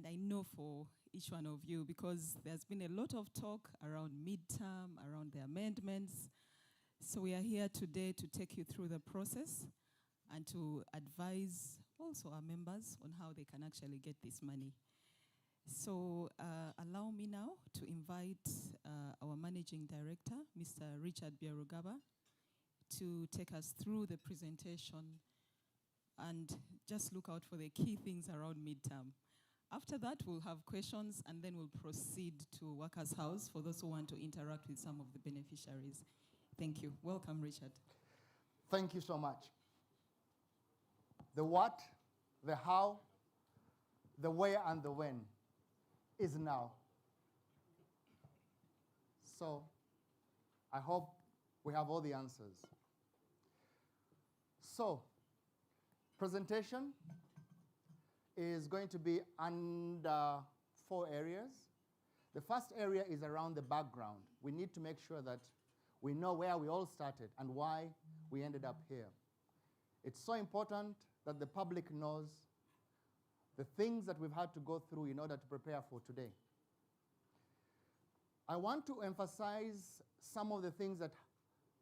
And I know for each one of you, because there's been a lot of talk around midterm, around the amendments. So we are here today to take you through the process and to advise also our members on how they can actually get this money. So allow me now to invite our Managing Director, Mr. Richard Byarugaba, to take us through the presentation and just look out for the key things around midterm. After that, we'll have questions, and then we'll proceed to Workers' House for those who want to interact with some of the beneficiaries. Thank you. Welcome, Richard. Thank you so much. The what, the how, the where, and the when is now. So I hope we have all the answers. So, presentation is going to be under 4 areas. The first area is around the background. We need to make sure that we know where we all started and why we ended up here. It's so important that the public knows the things that we've had to go through in order to prepare for today. I want to emphasize some of the things that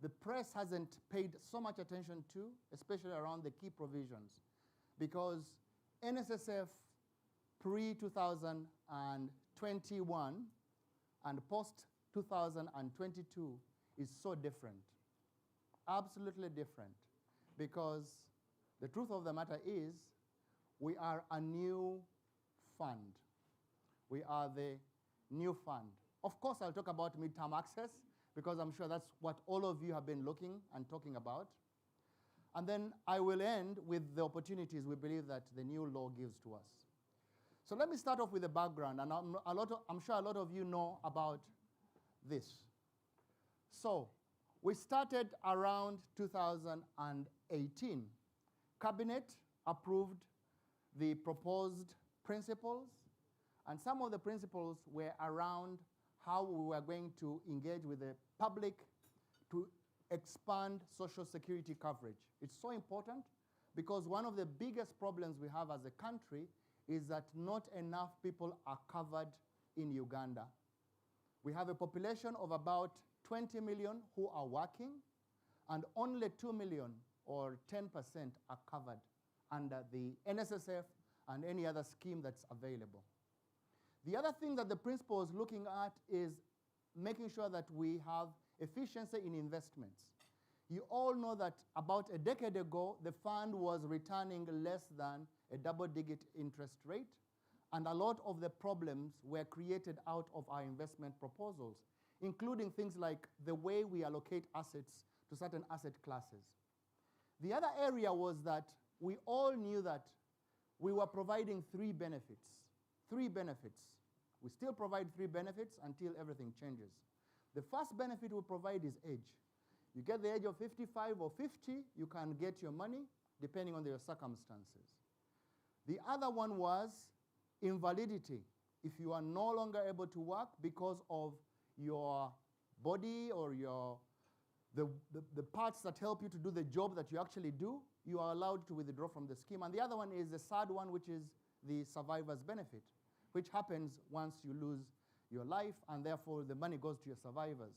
the press hasn't paid so much attention to, especially around the key provisions, because NSSF pre-2021 and post-2022 is so different, absolutely different, because the truth of the matter is we are a new fund. We are the new fund. Of course, I'll talk about midterm access, because I'm sure that's what all of you have been looking and talking about. And then I will end with the opportunities we believe that the new law gives to us. So let me start off with the background, and I'm sure a lot of you know about this. So we started around 2018. Cabinet approved the proposed principles, and some of the principles were around how we were going to engage with the public to expand social security coverage. It's so important because one of the biggest problems we have as a country is that not enough people are covered in Uganda. We have a population of about 20 million who are working, and only 2 million or 10% are covered under the NSSF and any other scheme that's available. The other thing that the principal is looking at is making sure that we have efficiency in investments. You all know that about a decade ago, the fund was returning less than a double-digit interest rate, and a lot of the problems were created out of our investment proposals, including things like the way we allocate assets to certain asset classes. The other area was that we all knew that we were providing 3 benefits. 3 benefits. We still provide 3 benefits until everything changes. The first benefit we provide is age. You get the age of 55 or 50, you can get your money depending on your circumstances. The other one was invalidity. If you are no longer able to work because of your body or the parts that help you to do the job that you actually do, you are allowed to withdraw from the scheme. And the other one is the third one, which is the survivor's benefit, which happens once you lose your life, and therefore the money goes to your survivors.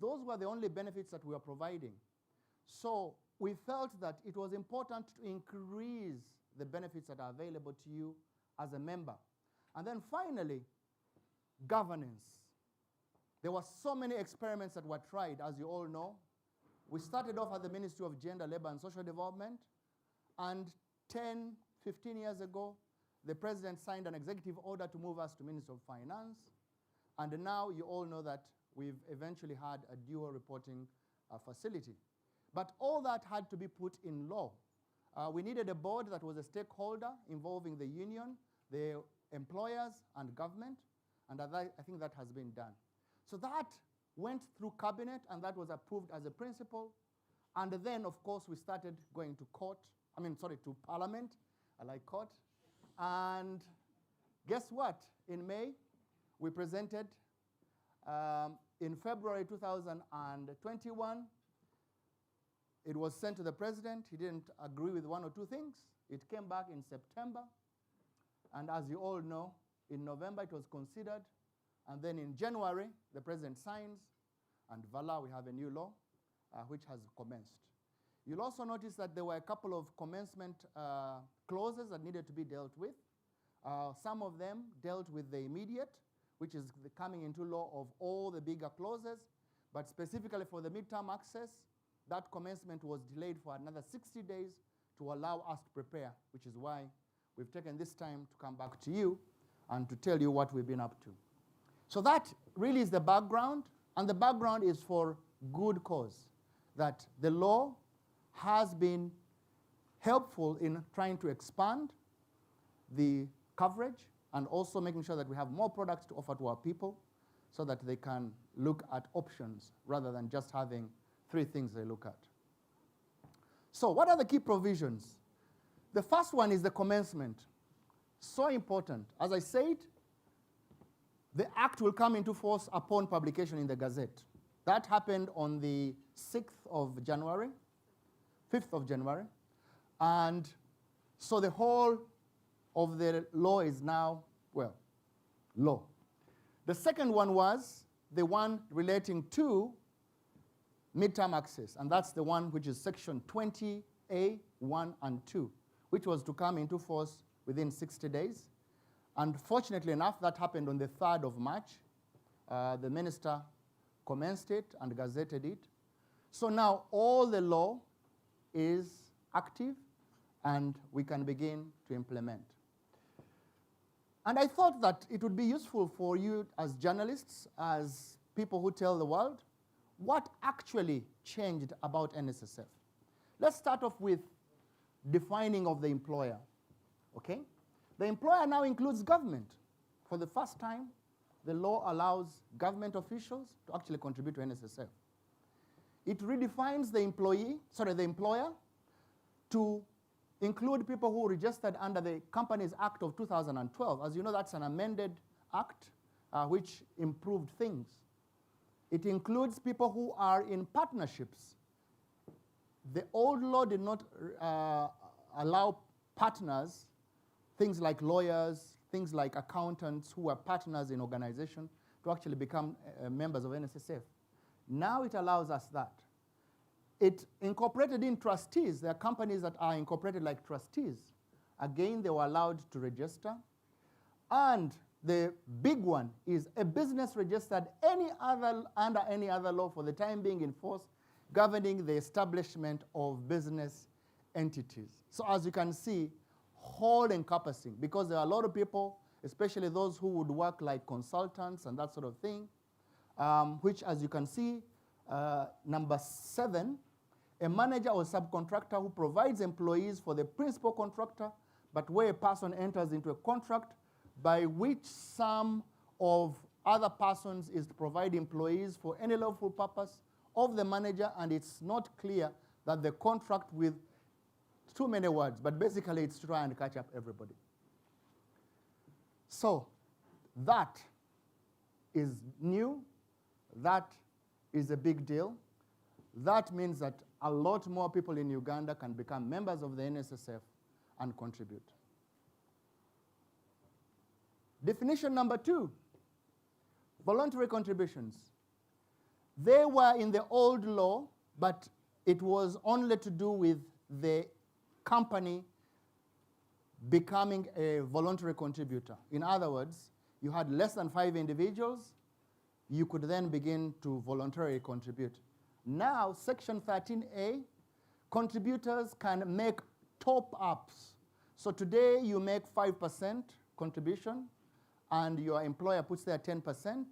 Those were the only benefits that we were providing. So we felt that it was important to increase the benefits that are available to you as a member. And then finally, governance. There were so many experiments that were tried, as you all know. We started off at the Ministry of Gender, Labor and Social Development, and 10, 15 years ago, the president signed an executive order to move us to Ministry of Finance, and now you all know that we've eventually had a dual reporting facility. But all that had to be put in law. We needed a board that was a stakeholder involving the union, the employers, and government, and I think that has been done. So that went through cabinet, and that was approved as a principle. And then, of course, we started going to to parliament. I like court. And guess what? In May, we presented. In February 2021, it was sent to the president. He didn't agree with 1 or 2 things. It came back in September. And as you all know, In November, it was considered. And then in January, the president signs. And voila, we have a new law which has commenced. You'll also notice that there were a couple of commencement clauses that needed to be dealt with. Some of them dealt with the immediate, which is the coming into law of all the bigger clauses. But specifically for the midterm access, that commencement was delayed for another 60 days to allow us to prepare, which is why we've taken this time to come back to you and to tell you what we've been up to. So that really is the background, and the background is for good cause, that the law has been helpful in trying to expand the coverage and also making sure that we have more products to offer to our people so that they can look at options rather than just having 3 things they look at. So what are the key provisions? The first one is the commencement. So important. As I said, the Act will come into force upon publication in the Gazette. That happened on the 6th of January, 5th of January. And so the whole of the law is now, well, law. The second one was the one relating to midterm access, and that's the one which is section 20A, 1 and 2, which was to come into force within 60 days. Unfortunately enough, that happened on the 3rd of March. The minister commenced it and gazetted it. So now all the law is active and we can begin to implement. And I thought that it would be useful for you as journalists, as people who tell the world, what actually changed about NSSF. Let's start off with defining of the employer, okay? The employer now includes government. For the first time, the law allows government officials to actually contribute to NSSF. It redefines the employer to include people who registered under the Companies Act of 2012. As you know, that's an amended act which improved things. It includes people who are in partnerships. The old law did not allow partners, things like lawyers, things like accountants who are partners in organization, to actually become members of NSSF. Now it allows us that. It incorporated in trustees. There are companies that are incorporated like trustees. Again, they were allowed to register. And the big one is a business registered under any other law for the time being in force, governing the establishment of business entities. So as you can see, whole encompassing, because there are a lot of people, especially those who would work like consultants and that sort of thing, which, as you can see, number 7, a manager or subcontractor who provides employees for the principal contractor, but where a person enters into a contract by which some of other persons is to provide employees for any lawful purpose of the manager, and it's not clear that the contract with too many words, but basically it's to try and catch up everybody. So that is new. That is a big deal. That means that a lot more people in Uganda can become members of the NSSF and contribute. Definition number 2, voluntary contributions. They were in the old law, but it was only to do with the company becoming a voluntary contributor. In other words, you had less than 5 individuals, you could then begin to voluntarily contribute. Now, Section 13A, contributors can make top-ups. So today you make 5% contribution and your employer puts there 10%.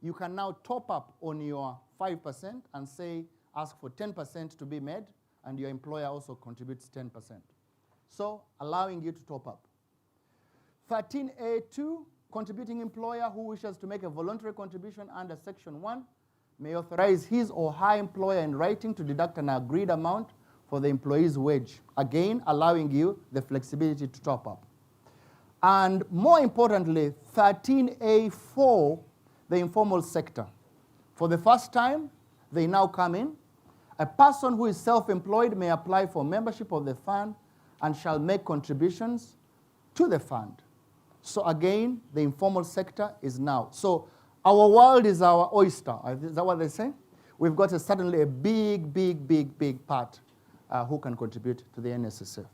You can now top up on your 5% and say, ask for 10% to be made, and your employer also contributes 10%. So allowing you to top up. 13A2, contributing employer who wishes to make a voluntary contribution under Section 1 may authorize his or her employer in writing to deduct an agreed amount for the employee's wage, again allowing you the flexibility to top up. And more importantly, 13A4, the informal sector. For the first time, they now come in. A person who is self-employed may apply for membership of the fund and shall make contributions to the fund. So again, the informal sector is now. So our world is our oyster. Is that what they say? We've got certainly a big part who can contribute to the NSSF.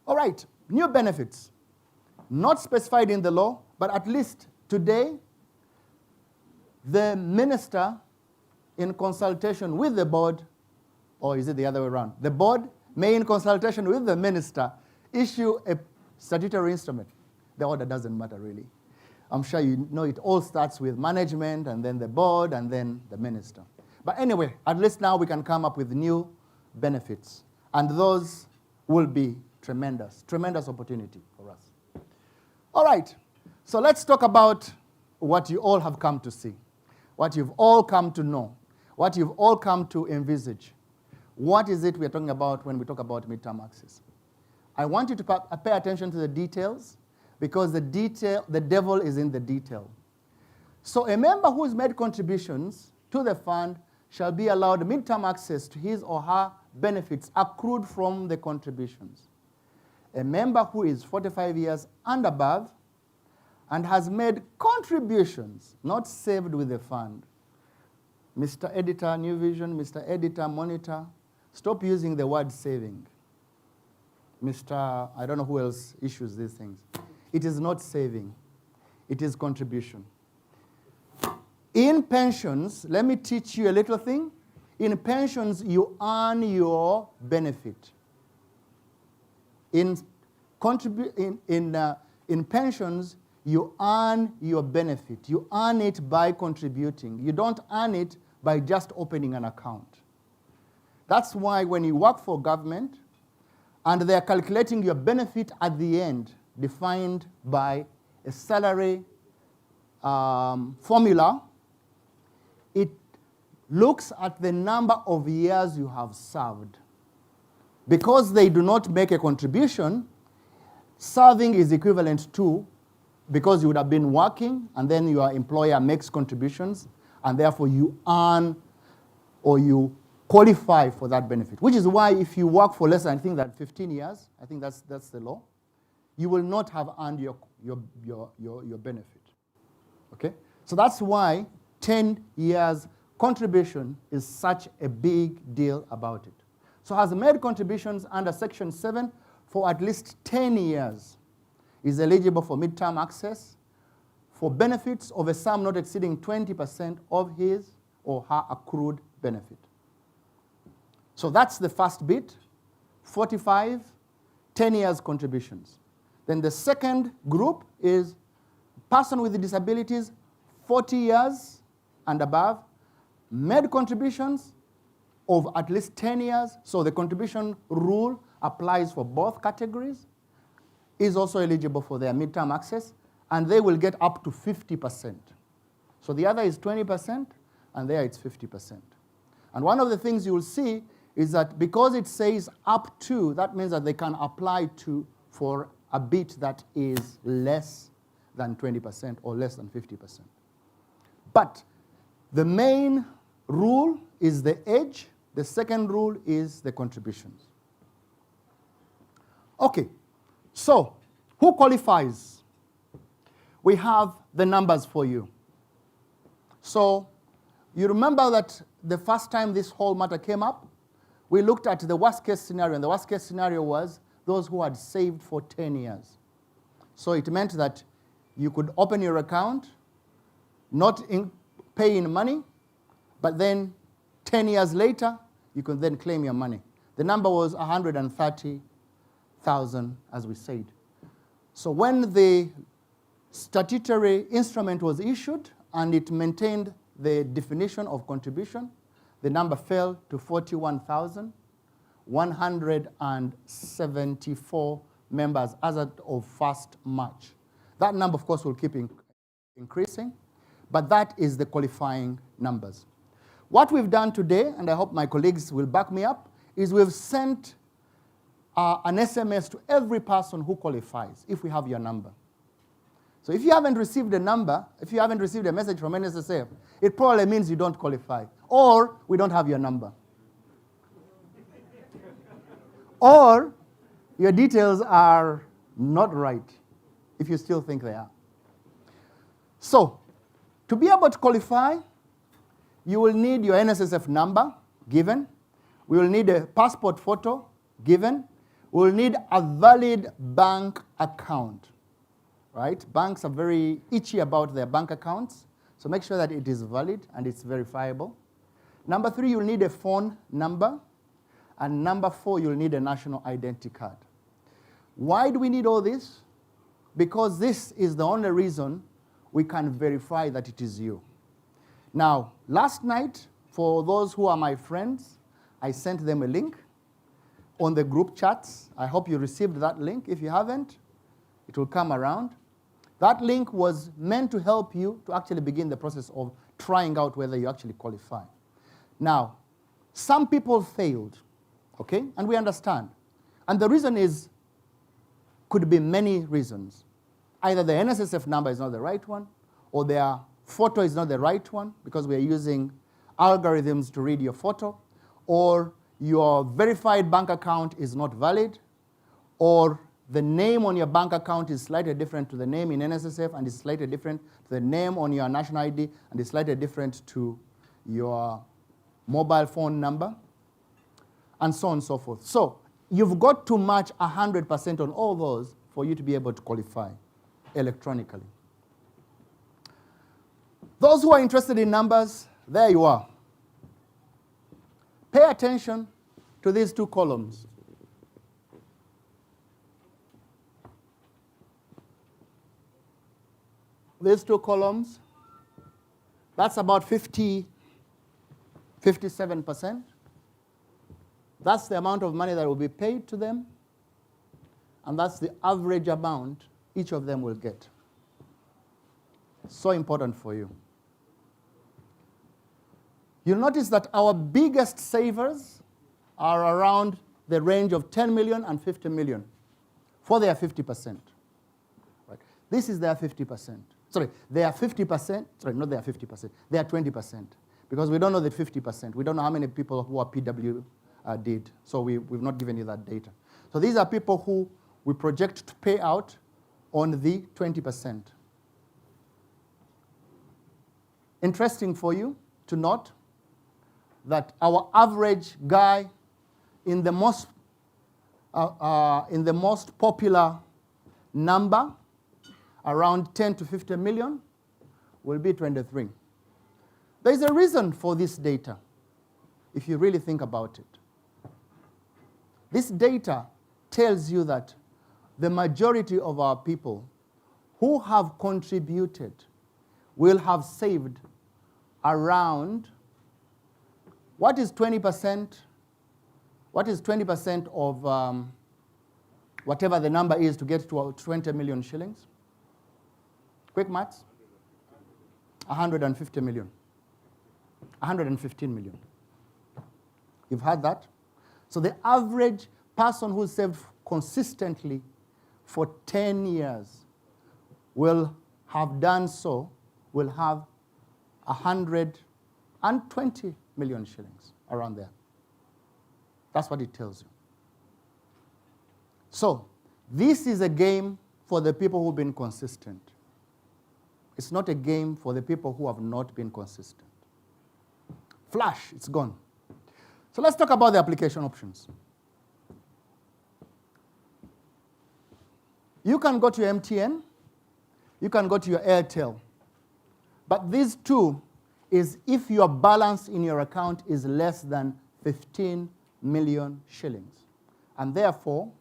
All right, new benefits. Not specified in the law, but at least today, the minister, in consultation with the board, or is it the other way around? The board may, in consultation with the minister, issue a statutory instrument. The order doesn't matter, really. I'm sure you know it all starts with management, and then the board, and then the minister. But anyway, at least now we can come up with new benefits. And those will be tremendous opportunity for us. All right, so let's talk about what you all have come to see, what you've all come to know, what you've all come to envisage. What is it we're talking about when we talk about midterm access? I want you to pay attention to the details, because the devil is in the detail. So a member who's made contributions to the fund shall be allowed midterm access to his or her benefits accrued from the contributions. A member who is 45 years and above and has made contributions not saved with the fund. Mr. Editor, New Vision, Mr. Editor, Monitor, stop using the word saving. Mr. I don't know who else issues these things. It is not saving. It is contribution. In pensions, let me teach you a little thing. In pensions, you earn your benefit. In pensions, you earn your benefit. You earn it by contributing. You don't earn it by just opening an account. That's why when you work for government and they're calculating your benefit at the end, defined by a salary formula, it looks at the number of years you have served. Because they do not make a contribution, serving is equivalent to, because you would have been working and then your employer makes contributions and therefore you earn or you qualify for that benefit. Which is why if you work for less than, I think that 15 years, I think that's the law, you will not have earned your benefit. Okay? So that's why 10 years contribution is such a big deal about it. So has made contributions under Section 7 for at least 10 years is eligible for midterm access for benefits of a sum not exceeding 20% of his or her accrued benefit. So that's the first bit, 45, 10 years contributions. Then the second group is person with disabilities, 40 years and above, made contributions of at least 10 years. So the contribution rule applies for both categories, is also eligible for their midterm access, and they will get up to 50%. So the other is 20%, and there it's 50%. And one of the things you will see is that because it says up to, that means that they can apply to for a bit that is less than 20% or less than 50%. But the main rule is the age. The second rule is the contributions. Okay, so who qualifies? We have the numbers for you. So you remember that the first time this whole matter came up, we looked at the worst case scenario, and the worst case scenario was those who had saved for 10 years. So it meant that you could open your account, not pay in money, but then 10 years later, you could then claim your money. The number was 130,000, as we said. So when the statutory instrument was issued and it maintained the definition of contribution, the number fell to 41,174 members as of 1st March. That number, of course, will keep increasing, but that is the qualifying numbers. What we've done today, and I hope my colleagues will back me up, is we've sent an SMS to every person who qualifies, if we have your number. So if you haven't received a number, if you haven't received a message from NSSF, it probably means you don't qualify, or we don't have your number. Or your details are not right, if you still think they are. So, to be able to qualify, you will need your NSSF number given. We will need a passport photo given. We will need a valid bank account, right? Banks are very itchy about their bank accounts, so make sure that it is valid and it's verifiable. Number 3, you'll need a phone number. And number 4, you'll need a national identity card. Why do we need all this? Because this is the only reason we can verify that it is you. Now, last night, for those who are my friends, I sent them a link on the group chats. I hope you received that link. If you haven't, it will come around. That link was meant to help you to actually begin the process of trying out whether you actually qualify. Now, some people failed, okay? And we understand. And the reason could be many reasons. Either the NSSF number is not the right one, or their photo is not the right one, because we are using algorithms to read your photo, or your verified bank account is not valid, or the name on your bank account is slightly different to the name in NSSF, and is slightly different to the name on your national ID, and is slightly different to your mobile phone number, and so on and so forth. So you've got to match 100% on all those for you to be able to qualify electronically. Those who are interested in numbers, there you are. Pay attention to these 2 columns. These 2 columns, that's about 57%. That's the amount of money that will be paid to them, and that's the average amount each of them will get. So important for you. You'll notice that our biggest savers are around the range of 10 million and 50 million for their 50%. Right? This is their 50%. Sorry, they are 50%. Sorry, not their 50%. They are 20%. Because we don't know the 50%. We don't know how many people who are PW did. So we've not given you that data. So these are people who we project to pay out on the 20%. Interesting for you to note that our average guy in the most popular number, around 10 to 50 million, will be 23. There's a reason for this data, if you really think about it. This data tells you that the majority of our people who have contributed will have saved around, what is 20%? What is 20% of whatever the number is to get to 20 million shillings? Quick maths. 150 million. 115 million. You've heard that? So the average person who saved consistently for 10 years will have done so, will have 120 million shillings, around there. That's what it tells you. So this is a game for the people who've been consistent. It's not a game for the people who have not been consistent. Flash, it's gone. So let's talk about the application options. You can go to your MTN, you can go to your Airtel. But these 2 is if your balance in your account is less than 15 million shillings. And therefore,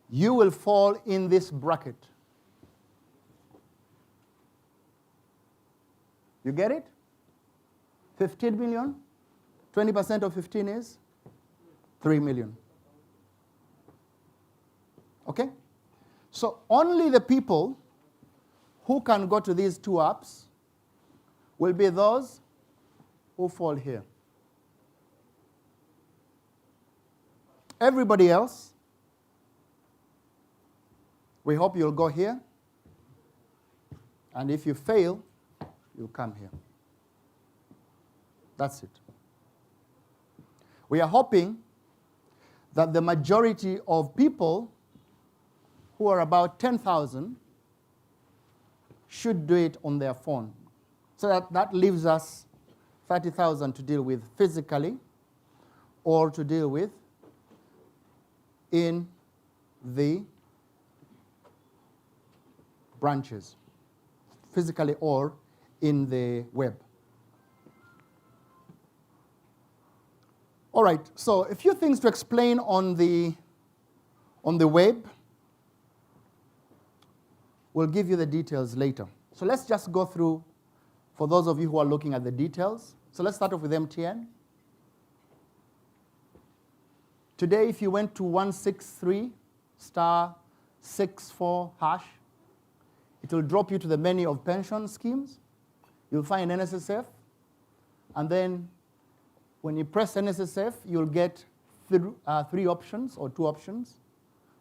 you will fall in this bracket. You get it? 15 million, 20% of 15 is 3 million. Okay? So only the people who can go to these 2 apps will be those who fall here. Everybody else, we hope you'll go here. And if you fail, you'll come here. That's it. We are hoping that the majority of people, who are about 10,000, should do it on their phone. So that leaves us 30,000 to deal with physically or to deal with in the branches, physically or in the web. All right, so a few things to explain on the web. We'll give you the details later. So let's just go through, for those of you who are looking at the details. So let's start off with MTN. Today, if you went to 163 *64 #, it will drop you to the menu of pension schemes. You'll find NSSF, and then when you press NSSF, you'll get three options or two options.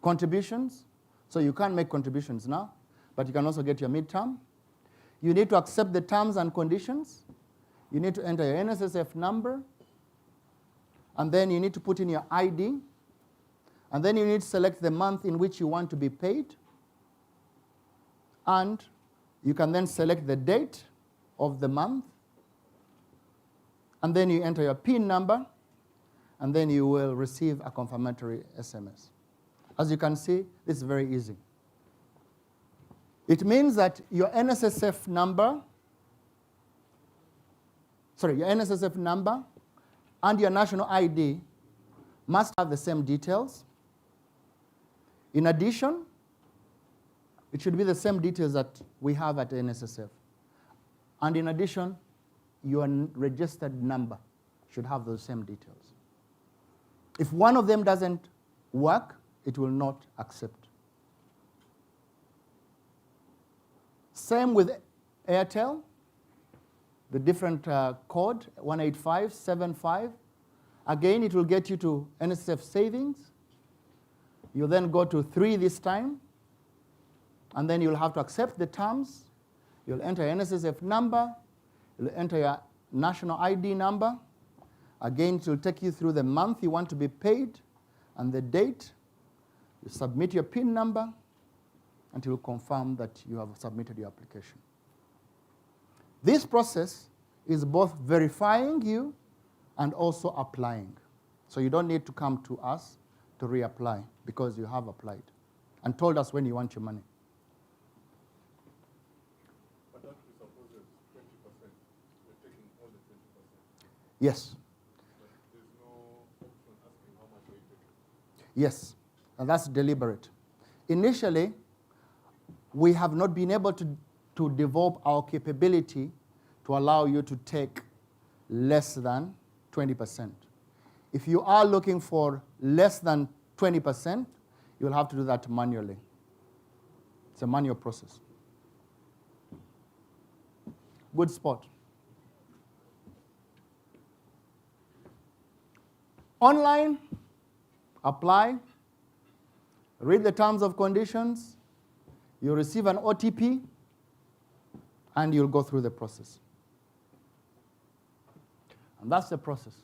Contributions, so you can't make contributions now, but you can also get your midterm. You need to accept the terms and conditions. You need to enter your NSSF number, and then you need to put in your ID, and then you need to select the month in which you want to be paid, and you can then select the date of the month, and then you enter your PIN number, and then you will receive a confirmatory SMS. As you can see, this is very easy. It means that your NSSF number and your national ID must have the same details. In addition, it should be the same details that we have at NSSF. And in addition, your registered number should have those same details. If one of them doesn't work, it will not accept. Same with Airtel, the different code, 18575. Again, it will get you to NSSF savings. You then go to 3 this time, and then you'll have to accept the terms. You'll enter your NSSF number. You'll enter your national ID number. Again, it will take you through the month you want to be paid and the date. You submit your PIN number, and it will confirm that you have submitted your application. This process is both verifying you and also applying. So you don't need to come to us to reapply because you have applied and told us when you want your money. But don't we suppose it's 20%? We're taking all the 20%. Yes. But there's no option asking how much are you taking? Yes, and that's deliberate. Initially, we have not been able to develop our capability to allow you to take less than 20%. If you are looking for less than 20%, you'll have to do that manually. It's a manual process. Good spot. Online, apply, read the terms of conditions, you receive an OTP, and you'll go through the process. And that's the process.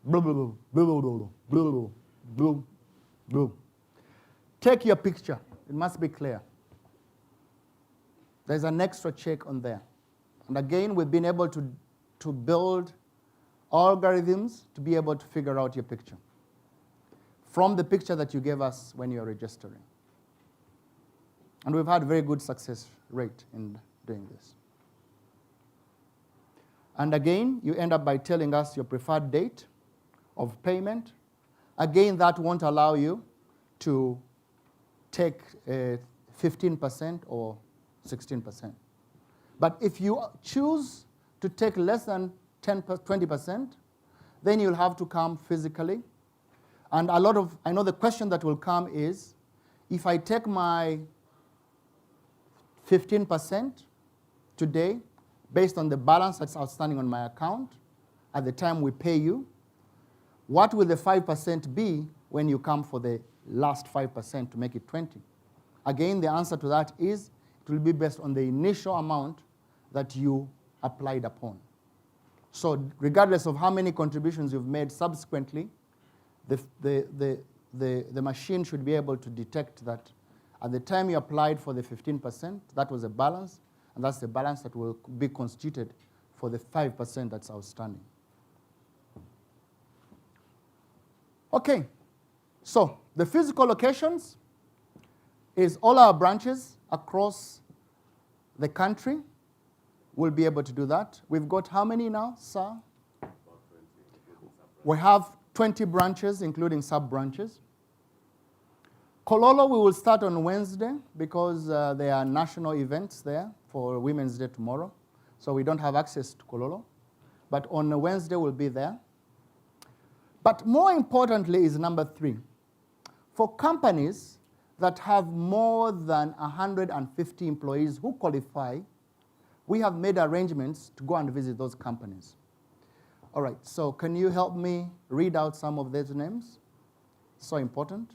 Blah, blah, blah, blah, blah, blah, blah, blah, blah. Take your picture. It must be clear. There's an extra check on there. And again, we've been able to build algorithms to be able to figure out your picture from the picture that you gave us when you're registering. And we've had a very good success rate in doing this. And again, you end up by telling us your preferred date of payment. Again, that won't allow you to take 15% or 16%. But if you choose to take less than 20%, then you'll have to come physically. And I know the question that will come is, if I take my 15% today, based on the balance that's outstanding on my account at the time we pay you, what will the 5% be when you come for the last 5% to make it 20? Again, the answer to that is it will be based on the initial amount that you applied upon. So regardless of how many contributions you've made subsequently, the machine should be able to detect that at the time you applied for the 15%, that was a balance, and that's the balance that will be constituted for the 5% that's outstanding. Okay, so the physical locations is all our branches across the country will be able to do that. We've got how many now, sir? We have 20 branches, including sub-branches. Kololo, we will start on Wednesday because there are national events there for Women's Day tomorrow. So we don't have access to Kololo. But on Wednesday, we'll be there. But more importantly is number 3. For companies that have more than 150 employees who qualify, we have made arrangements to go and visit those companies. All right, so can you help me read out some of those names? So important.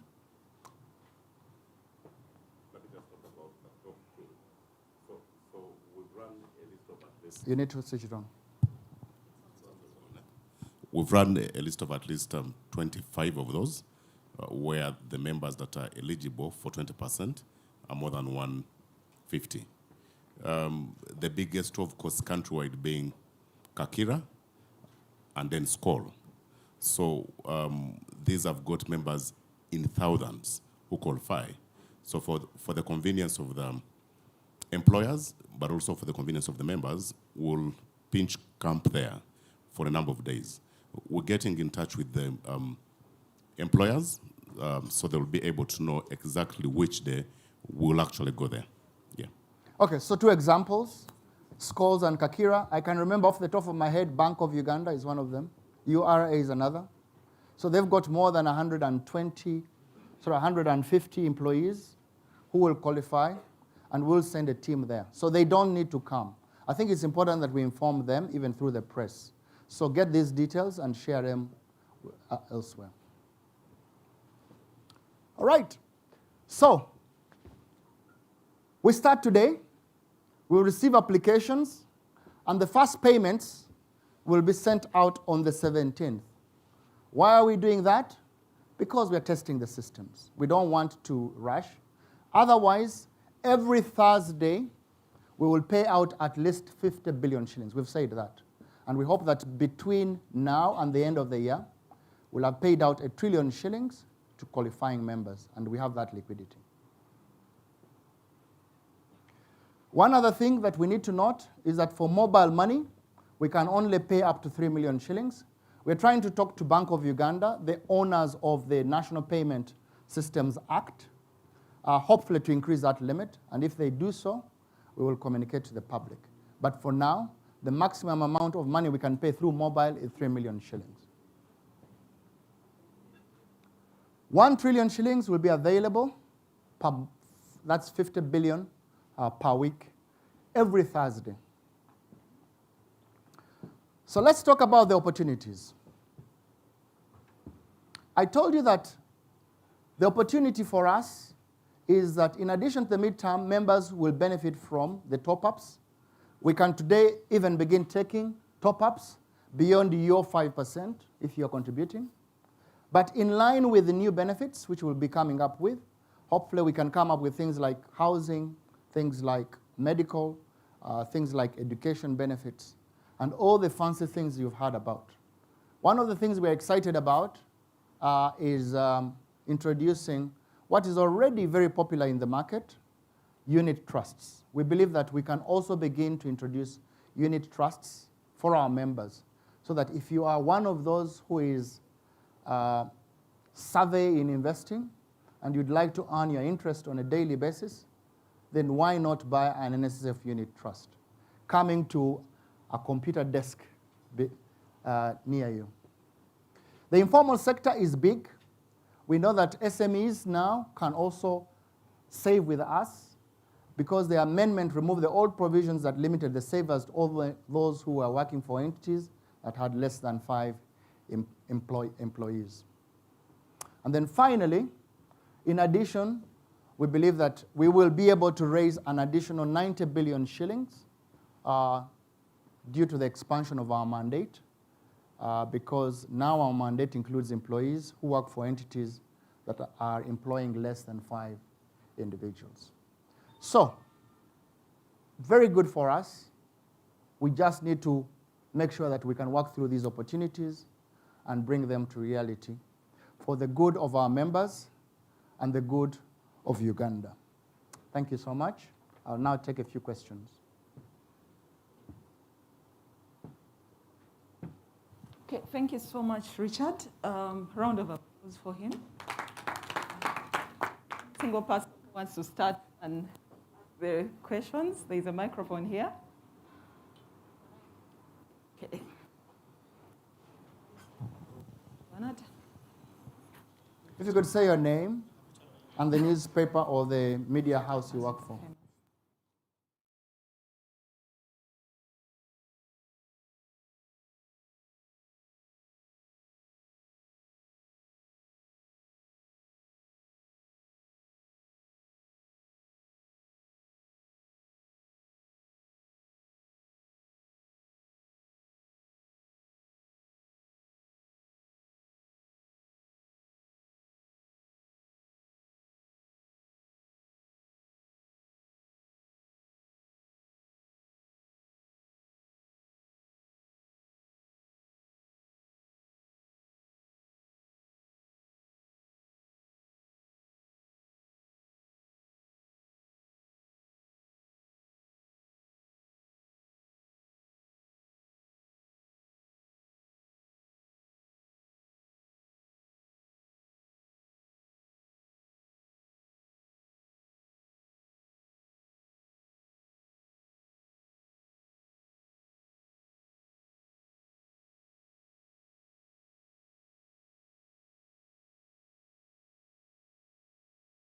Let me just talk about the top 2. So we've run a list of at least... You need to switch it on. We've run a list of at least 25 of those, where the members that are eligible for 20% are more than 150. The biggest, of course, countrywide being Kakira and then Skol. So these have got members in thousands who qualify. So for the convenience of the employers, but also for the convenience of the members, we'll pinch camp there for a number of days. We're getting in touch with the employers, so they'll be able to know exactly which day we'll actually go there. Yeah. Okay, so 2 examples, Skols and Kakira. I can remember off the top of my head, Bank of Uganda is one of them. URA is another. So they've got more than 150 employees who will qualify, and we'll send a team there. So they don't need to come. I think it's important that we inform them, even through the press. So get these details and share them elsewhere. All right. So we start today. We'll receive applications, and the first payments will be sent out on the 17th. Why are we doing that? Because we're testing the systems. We don't want to rush. Otherwise, every Thursday, we will pay out at least 50 billion shillings. We've said that. And we hope that between now and the end of the year, we'll have paid out 1 trillion shillings to qualifying members, and we have that liquidity. One other thing that we need to note is that for mobile money, we can only pay up to 3 million shillings. We're trying to talk to Bank of Uganda, the owners of the National Payment Systems Act, hopefully to increase that limit, and if they do so, we will communicate to the public. But for now, the maximum amount of money we can pay through mobile is 3 million shillings. 1 trillion shillings will be available, that's 50 billion per week, every Thursday. So let's talk about the opportunities. I told you that the opportunity for us is that in addition to the midterm, members will benefit from the top-ups. We can today even begin taking top-ups beyond your 5% if you're contributing. But in line with the new benefits, which we'll be coming up with, hopefully we can come up with things like housing, things like medical, things like education benefits, and all the fancy things you've heard about. One of the things we're excited about is introducing what is already very popular in the market, unit trusts. We believe that we can also begin to introduce unit trusts for our members, so that if you are one of those who is savvy in investing and you'd like to earn your interest on a daily basis, then why not buy an NSSF unit trust coming to a computer desk near you. The informal sector is big. We know that SMEs now can also save with us because the amendment removed the old provisions that limited the savers to all those who were working for entities that had less than 5 employees. And then finally, in addition, we believe that we will be able to raise an additional 90 billion shillings due to the expansion of our mandate. because now our mandate includes employees who work for entities that are employing less than 5 individuals. So, very good for us. We just need to make sure that we can work through these opportunities and bring them to reality for the good of our members and the good of Uganda. Thank you so much. I'll now take a few questions. Okay, thank you so much, Richard. Round of applause for him. Single person who wants to start and the questions. There's a microphone here. Okay. Bernard? If you could say your name and the newspaper or the media house you work for.